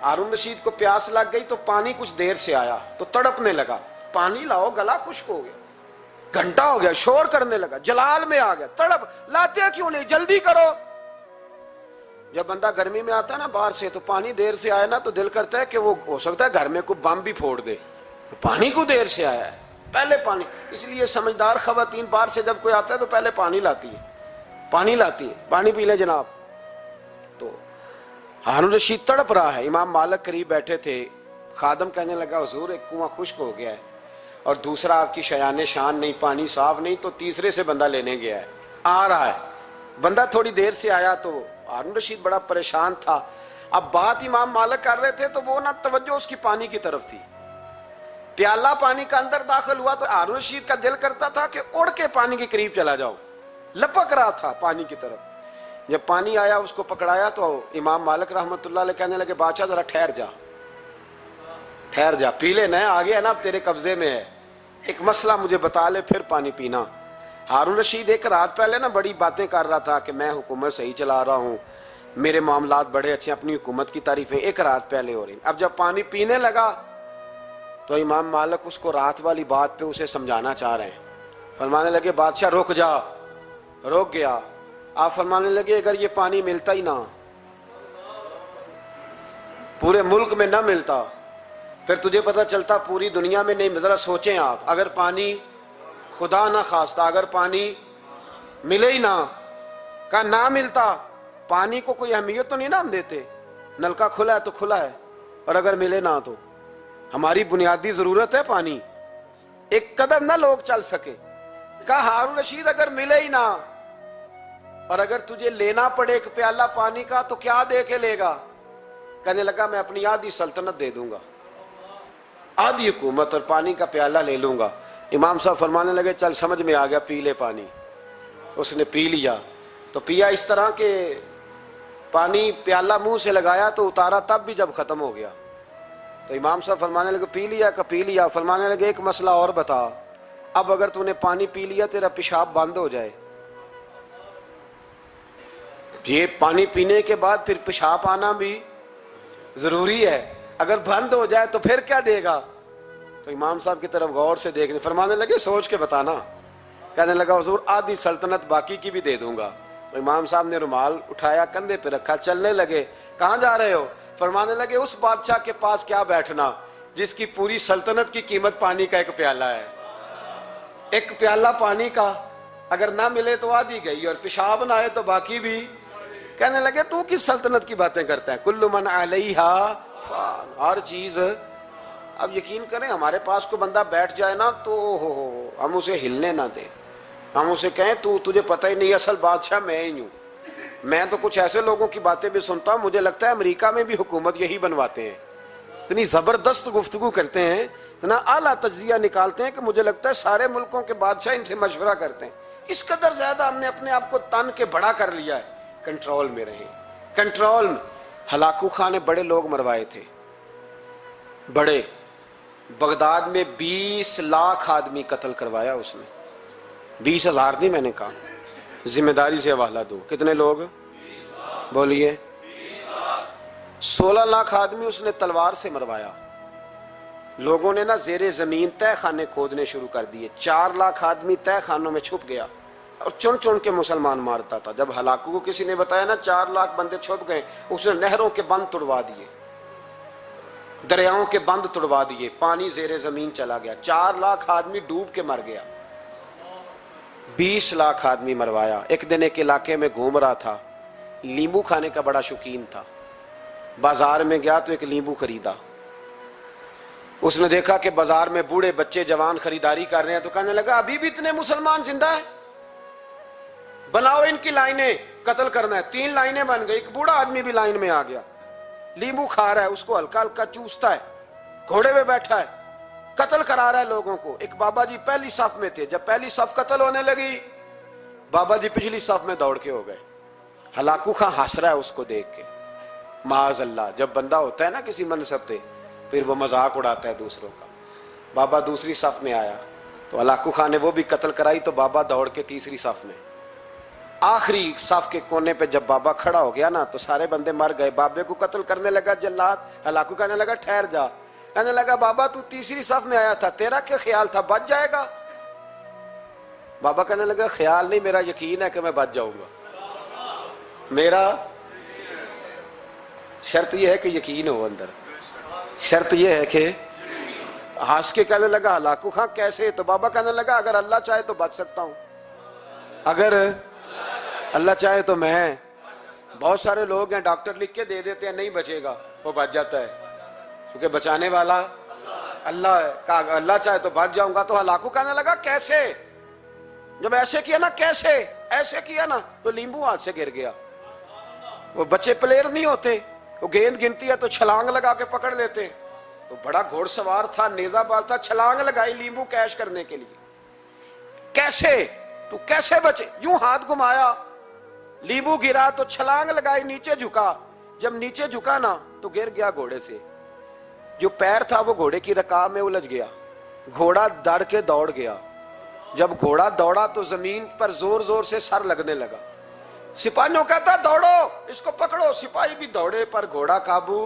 ہارون رشید کو پیاس لگ گئی تو پانی کچھ دیر سے آیا تو تڑپنے لگا، پانی لاؤ، گلا خشک ہو گیا، گھنٹہ ہو گیا، شور کرنے لگا، جلال میں آ گیا، تڑپ، لاتے کیوں نہیں، جلدی کرو۔ جب بندہ گرمی میں آتا ہے نا باہر سے تو پانی دیر سے آیا نا تو دل کرتا ہے کہ وہ ہو سکتا ہے گھر میں کوئی بم بھی پھوڑ دے، پانی کو دیر سے آیا ہے، پہلے پانی۔ اس لیے سمجھدار خواتین باہر سے جب کوئی آتا ہے تو پہلے پانی لاتی ہے، پانی لاتی ہے، پانی پی لیں جناب۔ تو ہارون رشید تڑپ رہا ہے، امام مالک قریب بیٹھے تھے، خادم کہنے لگا حضور ایک کنواں خشک ہو گیا ہے اور دوسرا آپ کی شایان شان نہیں، پانی صاف نہیں، تو تیسرے سے بندہ لینے گیا ہے، آ رہا ہے۔ بندہ تھوڑی دیر سے آیا تو ہارون رشید بڑا پریشان تھا۔ اب بات امام مالک کر رہے تھے تو وہ نہ توجہ اس کی پانی کی طرف تھی، پیالہ پانی کا اندر داخل ہوا تو ہارون رشید کا دل کرتا تھا کہ اڑ کے پانی کے قریب چلا جاؤ، لپک رہا تھا پانی کی طرف۔ جب پانی آیا اس کو پکڑایا تو امام مالک رحمت اللہ علیہ کہنے لگے بادشاہ ذرا ٹھہر جا، ٹھہر جا، پی لے، نہ آگے ہے نا اب تیرے قبضے میں ہے، ایک مسئلہ مجھے بتا لے پھر پانی پینا۔ ہارون رشید ایک رات پہلے نا بڑی باتیں کر رہا تھا کہ میں حکومت صحیح چلا رہا ہوں، میرے معاملات بڑے اچھے، اپنی حکومت کی تعریفیں ایک رات پہلے ہو رہی۔ اب جب پانی پینے لگا تو امام مالک اس کو رات والی بات پہ اسے سمجھانا چاہ رہے ہیں، فرمانے لگے بادشاہ رک جا، رک گیا۔ آپ فرمانے لگے اگر یہ پانی ملتا ہی نہ، پورے ملک میں نہ ملتا، پھر تجھے پتہ چلتا پوری دنیا میں نہیں۔ ذرا سوچیں آپ، اگر پانی خدا نہ خواستہ اگر پانی ملے ہی نہ، کہا نہ ملتا، پانی کو کوئی اہمیت تو نہیں نا ہم دیتے، نلکا کھلا ہے تو کھلا ہے، اور اگر ملے نہ تو ہماری بنیادی ضرورت ہے پانی، ایک قدم نہ لوگ چل سکے۔ کہا ہارون رشید اگر ملے ہی نہ اور اگر تجھے لینا پڑے ایک پیالہ پانی کا تو کیا دے کے لے گا؟ کہنے لگا میں اپنی آدھی سلطنت دے دوں گا، آدھی حکومت اور پانی کا پیالہ لے لوں گا۔ امام صاحب فرمانے لگے چل سمجھ میں آ گیا، پی لے پانی۔ اس نے پی لیا تو پیا اس طرح کہ پانی پیالہ منہ سے لگایا تو اتارا تب بھی جب ختم ہو گیا تو امام صاحب فرمانے لگے پی لیا؟ کہ پی لیا۔ فرمانے لگے ایک مسئلہ اور بتا، اب اگر تو نے پانی پی لیا تیرا پیشاب بند ہو جائے، یہ پانی پینے کے بعد پھر پیشاب آنا بھی ضروری ہے، اگر بند ہو جائے تو پھر کیا دے گا؟ تو امام صاحب کی طرف غور سے دیکھنے، فرمانے لگے سوچ کے بتانا۔ کہنے لگا حضور آدھی سلطنت باقی کی بھی دے دوں گا۔ تو امام صاحب نے رومال اٹھایا، کندھے پہ رکھا، چلنے لگے۔ کہاں جا رہے ہو؟ فرمانے لگے اس بادشاہ کے پاس کیا بیٹھنا جس کی پوری سلطنت کی قیمت پانی کا ایک پیالہ ہے۔ ایک پیالہ پانی کا اگر نہ ملے تو آدھی گئی اور پیشاب نہ آئے تو باقی بھی۔ کہنے لگے تو کس سلطنت کی باتیں کرتا ہے؟ کل من علیہا فان، ہر چیز۔ اب یقین کریں ہمارے پاس کوئی بندہ بیٹھ جائے نا تو ہم اسے ہلنے نہ دیں، ہم اسے کہیں تو تجھے پتہ ہی نہیں اصل بادشاہ میں ہی ہوں۔ میں تو کچھ ایسے لوگوں کی باتیں بھی سنتا ہوں، مجھے لگتا ہے امریکہ میں بھی حکومت یہی بنواتے ہیں، اتنی زبردست گفتگو کرتے ہیں، اتنا اعلیٰ تجزیہ نکالتے ہیں کہ مجھے لگتا ہے سارے ملکوں کے بادشاہ ان سے مشورہ کرتے ہیں۔ اس قدر زیادہ ہم نے اپنے آپ کو تن کے بڑا کر لیا ہے۔ کنٹرول میں رہیں، کنٹرول میں۔ ہلاکو خان نے بڑے لوگ مروائے تھے، بڑے، بغداد میں 20 لاکھ آدمی قتل کروایا اس نے، 20,000 نہیں میں نے کہا، ذمہ داری سے حوالہ دو، کتنے لوگ بولیے؟ 16 لاکھ آدمی اس نے تلوار سے مروایا۔ لوگوں نے نا زیر زمین تہ خانے کھودنے شروع کر دیے، 4 لاکھ آدمی تہ خانوں میں چھپ گیا اور چن چن کے مسلمان مارتا تھا۔ جب ہلاکو کو کسی نے بتایا نا 4 لاکھ بندے چھپ گئے، اس نے نہروں کے بند توڑوا دیے، دریاؤں کے بند توڑوا دیے، پانی زیر زمین چلا گیا، 4 لاکھ آدمی ڈوب کے مر گیا، 20 لاکھ آدمی مروایا۔ ایک دن ایک علاقے میں گھوم رہا تھا، لیمبو کھانے کا بڑا شوقین تھا، بازار میں گیا تو ایک لیمبو خریدا۔ اس نے دیکھا کہ بازار میں بوڑھے بچے جوان خریداری کر رہے ہیں تو کہنے لگا ابھی بھی اتنے مسلمان زندہ ہیں، بناؤ ان کی لائنیں، قتل کرنا ہے۔ 3 لائنیں بن گئی، ایک بوڑھا آدمی بھی لائن میں آ گیا، لیمبو کھا رہا ہے، اس کو ہلکا ہلکا چوستا ہے، گھوڑے پہ بیٹھا ہے، قتل کرا رہا ہے لوگوں کو۔ ایک بابا جی پہلی صف میں تھے، جب پہلی صف قتل ہونے لگی بابا جی پچھلی صف میں دوڑ کے ہو گئے۔ ہلاکو خان ہنس رہا ہے اس کو دیکھ کے، معاذ اللہ، جب بندہ ہوتا ہے نا کسی منصب پہ پھر وہ مذاق اڑاتا ہے دوسروں کا۔ بابا دوسری صف میں آیا تو ہلاکو خان نے وہ بھی قتل کرائی تو بابا دوڑ کے تیسری صف میں۔ آخری صف کے کونے پہ جب بابا کھڑا ہو گیا نا تو سارے بندے مر گئے. بابے کو قتل کرنے لگا جلاد. ہلاکو کہنے لگا ٹھہر جا. کہنے لگا بابا تو تیسری صف میں آیا تھا, تیرا کیا خیال تھا بچ جائے گا؟ بابا کہنے لگا خیال نہیں, میرا یقین ہے کہ میں بچ جاؤں گا. میرا شرط یہ ہے کہ یقین ہو اندر, شرط یہ ہے کہ ہنس کے کہنے لگا ہلاکو خان کیسے؟ تو بابا کہنے لگا اگر اللہ چاہے تو بچ سکتا ہوں, اگر اللہ چاہے تو میں. بہت سارے لوگ ہیں ڈاکٹر لکھ کے دے دیتے ہیں نہیں بچے گا, وہ بچ جاتا ہے کیونکہ بچانے والا اللہ ہے. کہا اللہ چاہے تو بچ جاؤں گا. تو ہلاکو کہنے لگا کیسے؟ جب ایسے کیا نا, کیسے ایسے کیا نا, تو لیمبو ہاتھ سے گر گیا. وہ بچے پلیئر نہیں ہوتے, وہ گیند گنتی ہے تو چھلانگ لگا کے پکڑ لیتے. تو بڑا گھوڑ سوار تھا, نیزہ باز تھا, چھلانگ لگائی لیمبو کیش کرنے کے لیے. کیسے تو کیسے بچے؟ یوں ہاتھ گھمایا, لیمبو گرا تو چھلانگ لگائی, نیچے جھکا. جب نیچے جھکا نا تو گر گیا گھوڑے سے. جو پیر تھا وہ گھوڑے کی رکاب میں الجھ گیا. گھوڑا ڈر کے دوڑ گیا. جب گھوڑا دوڑا تو زمین پر زور زور سے سر لگنے لگا. سپاہیوں کہتا دوڑو اس کو پکڑو. سپاہی بھی دوڑے پر گھوڑا قابو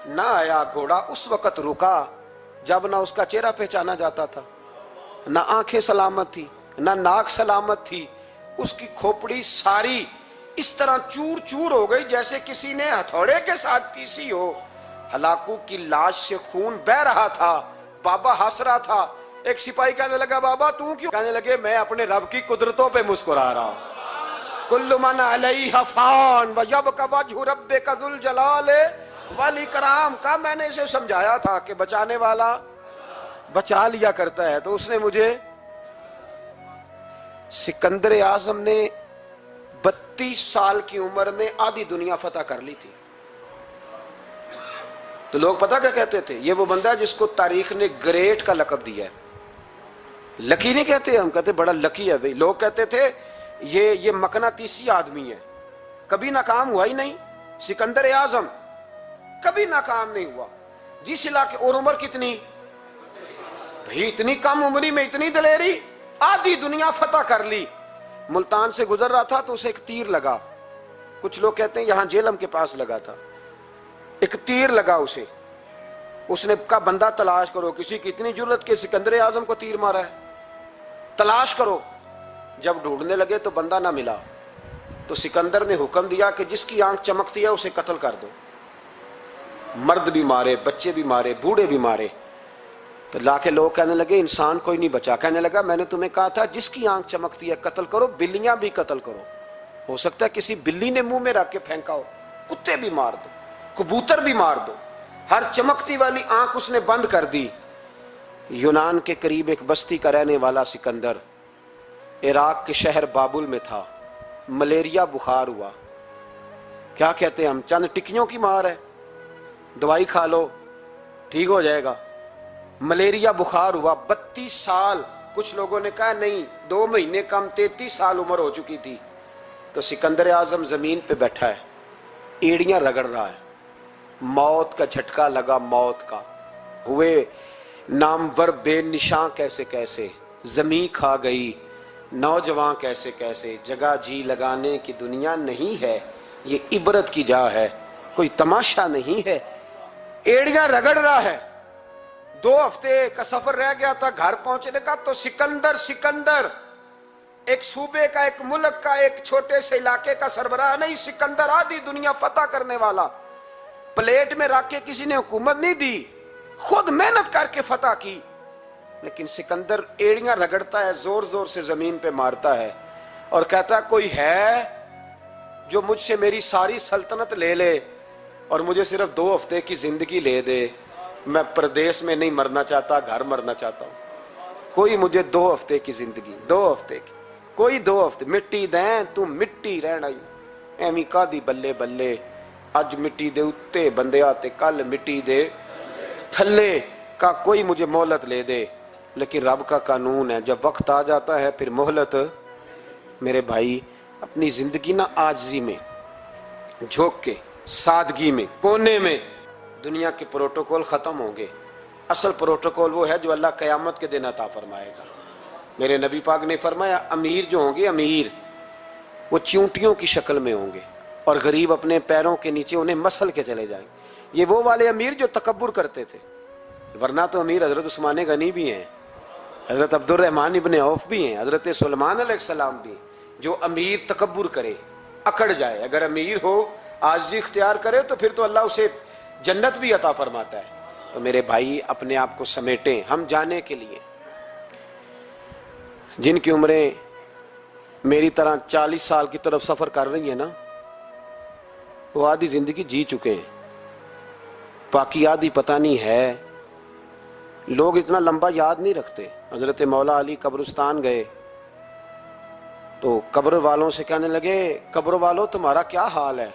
نہ آیا. گھوڑا اس وقت رکا جب نہ اس کا چہرہ پہچانا جاتا تھا, نہ آنکھیں سلامت تھی, نہ ناک سلامت تھی. اس کی کھوپڑی ساری اس طرح چور چور ہو گئی جیسے کسی نے ہتھوڑے کے ساتھ پیسی ہو. ہلاکو کی لاش سے خون بہ رہا تھا. بابا ہنس رہا تھا. ایک سپاہی کہنے لگا بابا تو کیوں؟ کہنے لگے میں اپنے رب کی قدرتوں پہ مسکرا رہا ہوں. کل من علیہ فان ویبقی وجہ ربک ذو الجلال والاکرام. کا میں نے اسے سمجھایا تھا کہ بچانے والا بچا لیا کرتا ہے. تو اس نے مجھے, سکندر اعظم نے 32 سال کی عمر میں آدھی دنیا فتح کر لی تھی. تو لوگ پتہ کیا کہتے تھے؟ یہ وہ بندہ ہے جس کو تاریخ نے گریٹ کا لقب دیا ہے. لکی نہیں کہتے, ہم کہتے بڑا لکی ہے بھائی. لوگ کہتے تھے یہ مقناطیسی آدمی ہے, کبھی ناکام ہوا ہی نہیں. سکندر اعظم کبھی ناکام نہیں ہوا. جس علاقے, اور عمر کتنی بھائی, اتنی کم عمری میں اتنی دلیری, آدھی دنیا فتح کر لی. ملتان سے گزر رہا تھا تو اسے ایک تیر لگا. کچھ لوگ کہتے ہیں یہاں جیلم کے پاس لگا تھا. ایک تیر لگا اسے. اس نے کہا بندہ تلاش کرو, کسی کی اتنی جرت کہ سکندر اعظم کو تیر مارا ہے, تلاش کرو. جب ڈھونڈنے لگے تو بندہ نہ ملا. تو سکندر نے حکم دیا کہ جس کی آنکھ چمکتی ہے اسے قتل کر دو. مرد بھی مارے, بچے بھی مارے, بوڑھے بھی مارے. تو لا کے لوگ کہنے لگے انسان کوئی نہیں بچا. کہنے لگا میں نے تمہیں کہا تھا جس کی آنکھ چمکتی ہے قتل کرو. بلیاں بھی قتل کرو, ہو سکتا ہے کسی بلی نے منہ میں رکھ کے پھینکا ہو. کتے بھی مار دو, کبوتر بھی مار دو. ہر چمکتی والی آنکھ اس نے بند کر دی. یونان کے قریب ایک بستی کا رہنے والا سکندر عراق کے شہر بابل میں تھا. ملیریا بخار ہوا. کیا کہتے ہیں ہم, چند ٹکیوں کی مار ہے, دوائی کھا لو ٹھیک ہو جائے گا. ملیریا بخار ہوا. 32 سال, کچھ لوگوں نے کہا نہیں 2 مہینے کم, 33 سال عمر ہو چکی تھی. تو سکندر اعظم زمین پہ بیٹھا ہے, ایڑیاں رگڑ رہا ہے. موت کا جھٹکا لگا, موت کا. ہوئے نامور بے نشاں کیسے کیسے, زمین کھا گئی نوجوان کیسے کیسے. جگہ جی لگانے کی دنیا نہیں ہے, یہ عبرت کی جا ہے, کوئی تماشا نہیں ہے. ایڑیاں رگڑ رہا ہے. 2 ہفتے کا سفر رہ گیا تھا گھر پہنچنے کا. تو سکندر ایک صوبے کا, ایک ملک کا, ایک چھوٹے سے علاقے کا سربراہ نہیں. سکندر آدھی دنیا فتح کرنے والا. پلیٹ میں رکھ کے کسی نے حکومت نہیں دی, خود محنت کر کے فتح کی. لیکن سکندر ایڑیاں رگڑتا ہے, زور زور سے زمین پہ مارتا ہے اور کہتا ہے کوئی ہے جو مجھ سے میری ساری سلطنت لے لے اور مجھے صرف 2 ہفتے کی زندگی لے دے. میں پردیس میں نہیں مرنا چاہتا, گھر مرنا چاہتا ہوں. کوئی مجھے 2 ہفتے کی زندگی, 2 ہفتے کی, کوئی 2 ہفتے. مٹی دیں تو مٹی رہنا ایویں کا دی بلے بلے. اج مٹی دے اتے بندے آتے, کل مٹی دے تھلے. کا کوئی مجھے مہلت لے دے. لیکن رب کا قانون ہے, جب وقت آ جاتا ہے پھر مہلت. میرے بھائی اپنی زندگی نہ عاجزی میں, جھوک کے, سادگی میں, کونے میں. دنیا کے پروٹوکول ختم ہوں گے. اصل پروٹوکول وہ ہے جو اللہ قیامت کے دن عطا فرمائے گا. میرے نبی پاک نے فرمایا امیر جو ہوں گے, امیر وہ چونٹیوں کی شکل میں ہوں گے اور غریب اپنے پیروں کے نیچے انہیں مسل کے چلے جائیں گے۔ یہ وہ والے امیر جو تکبر کرتے تھے، ورنہ تو امیر حضرت عثمان غنی بھی ہیں، حضرت عبد الرحمن ابن عوف بھی ہیں، حضرت سلیمان علیہ السلام بھی ہیں۔ جو امیر تکبر کرے، اکڑ جائے، اگر امیر ہو عاجزی اختیار کرے تو پھر تو اللہ اسے جنت بھی عطا فرماتا ہے۔ تو میرے بھائی اپنے آپ کو سمیٹیں، ہم جانے کے لیے جن کی عمریں میری طرح 40 سال کی طرف سفر کر رہی ہیں نا، وہ آدھی زندگی جی چکے ہیں، باقی آدھی پتہ نہیں ہے۔ لوگ اتنا لمبا یاد نہیں رکھتے۔ حضرت مولا علی قبرستان گئے تو قبر والوں سے کہنے لگے، قبر والوں تمہارا کیا حال ہے؟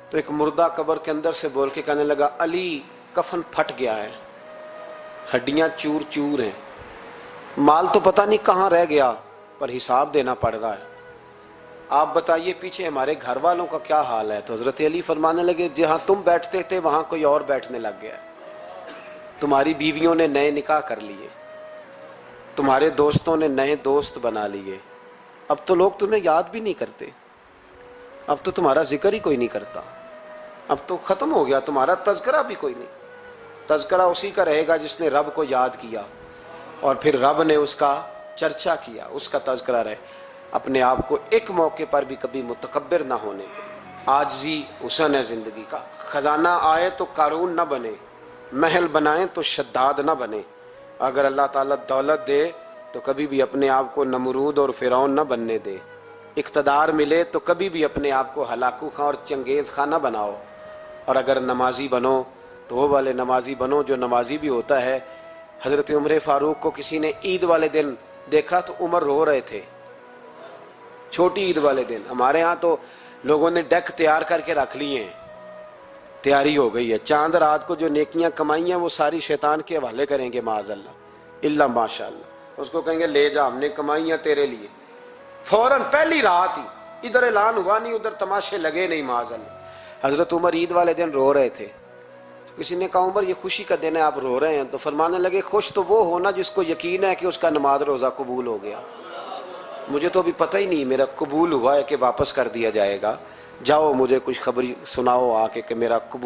تو ایک مردہ قبر کے اندر سے بول کے کہنے لگا، علی کفن پھٹ گیا ہے، ہڈیاں چور چور ہیں، مال تو پتہ نہیں کہاں رہ گیا، پر حساب دینا پڑ رہا ہے، آپ بتائیے پیچھے ہمارے گھر والوں کا کیا حال ہے؟ تو حضرت علی فرمانے لگے، جہاں تم بیٹھتے تھے وہاں کوئی اور بیٹھنے لگ گیا ہے، تمہاری بیویوں نے نئے نکاح کر لیے، تمہارے دوستوں نے نئے دوست بنا لیے، اب تو لوگ تمہیں یاد بھی نہیں کرتے، اب تو تمہارا ذکر ہی کوئی نہیں کرتا، اب تو ختم ہو گیا، تمہارا تذکرہ بھی کوئی نہیں۔ تذکرہ اسی کا رہے گا جس نے رب کو یاد کیا اور پھر رب نے اس کا چرچا کیا، اس کا تذکرہ رہے۔ اپنے آپ کو ایک موقع پر بھی کبھی متکبر نہ ہونے دے، عاجزی حسن ہے زندگی کا۔ خزانہ آئے تو قارون نہ بنے، محل بنائیں تو شداد نہ بنے۔ اگر اللہ تعالیٰ دولت دے تو کبھی بھی اپنے آپ کو نمرود اور فرعون نہ بننے دے، اقتدار ملے تو کبھی بھی اپنے آپ کو ہلاکو خاں اور چنگیز خاں نہ بناؤ، اور اگر نمازی بنو تو وہ والے نمازی بنو جو نمازی بھی ہوتا ہے۔ حضرت عمر فاروق کو کسی نے عید والے دن دیکھا تو عمر رو رہے تھے، چھوٹی عید والے دن۔ ہمارے ہاں تو لوگوں نے ڈیک تیار کر کے رکھ لیے ہیں، تیاری ہو گئی ہے، چاند رات کو جو نیکیاں کمائی ہیں وہ ساری شیطان کے حوالے کریں گے، معاذ اللہ ماشاء اللہ، اس کو کہیں گے لے جا، ہم نے کمائی ہیں تیرے لیے، فوراً پہلی رات ہی، ادھر اعلان ہوا نہیں ادھر تماشے لگے نہیں، معاذ اللہ۔ حضرت عمر عید والے دن رو رہے تھے، کسی نے کہا عمر یہ خوشی کا دن ہے آپ رو رہے ہیں؟ تو فرمانے لگے خوش تو وہ ہونا جس کو یقین ہے کہ اس کا نماز روزہ قبول ہو گیا، مجھے تو ابھی پتہ ہی نہیں میرا قبول ہوا ہے کہ واپس کر دیا جائے گا، جاؤ مجھے کچھ خبر سناؤ آ کے کہ میرا قبول